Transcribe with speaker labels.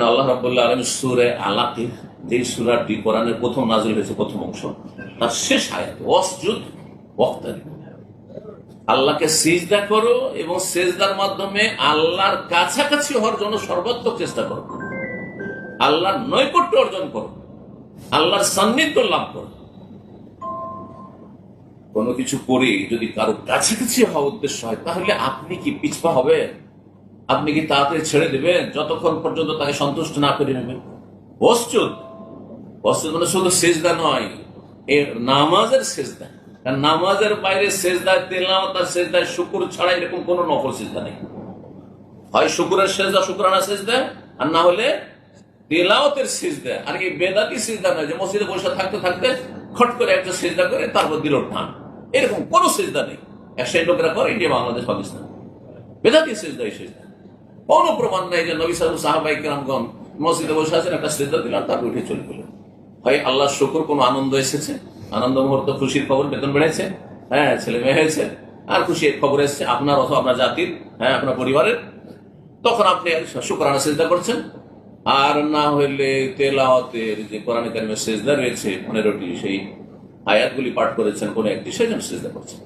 Speaker 1: আল্লাহ রাব্বুল আলামিন সূরা আলাকে, যে সূরাটি কোরআনের প্রথম নাযিল হয়েছে, প্রথম অংশ, তার শেষ আয়াত ওয়াসজুদ ওয়াক্তারিব, আল্লাহকে সিজদা করো এবং সিজদার মাধ্যমে আল্লাহর কাছাকাছি হওয়ার জন্য সর্বাত্মক চেষ্টা করো, আল্লাহর নৈকট্য অর্জন করো, আল্লাহর সান্নিধ্য লাভ করো। কোনো কিছু করে যদি কারো কাছাকাছি হওয়া উদ্দেশ্য হয়, তাহলে আপনি কি পিছপা হবে? আপনি কি তাড়াতাড়ি ছেড়ে দেবেন যতক্ষণ পর্যন্ত তাকে সন্তুষ্ট না করে নেবেন? ওয়াসজুদ মানে শুধু সিজদা নয়, এর নামাজের সিজদা। কারণ নামাজের বাইরে সিজদায় তিলাওয়াত আর সিজদায় শুকর ছাড়া এরকম কোন নফল সিজদা নেই। হয় শুকরের সিজদা, শুকরানা সিজদা, আর না হলে তিলাওয়াতের সিজদা। আর এই বেদাতি সিজদা নয় যে মসজিদে বসে থাকতে থাকতে খট করে একটা সিজদা করে তারপর দিল টান, এরকম কোন সিজদা নেই। সেই লোকেরা করে ইন্ডিয়া, বাংলাদেশ, পাকিস্তান। বেদাতি সিজদা, এই সিজদা কোন প্রমাণ নেই যে নবী সাহাবায়ে কেরামগণ মসজিদে বসে আছেন, একটা সিজদা দিলাম, তারপর উঠে চলে গেলেন। হয় আল্লাহ শুকর, কোন আনন্দ এসেছে, আনন্দ মুহূর্ত, খুশির খবর, বেতন বেড়েছে, হ্যাঁ ছেলে মেয়ে হয়েছে, আর খুশির খবর এসেছে আপনার অথবা আপনার জাতির, হ্যাঁ আপনার পরিবারের, তখন আপনি শুকরানা সিজদা করছেন। আর না হইলে তেলাওয়াতের যে কোরআনে কারিমের সিজদা রয়েছে 15টি, সেই আয়াতগুলি পাঠ করেছেন কোন একটি, সেই জন্য সিজদা করছেন।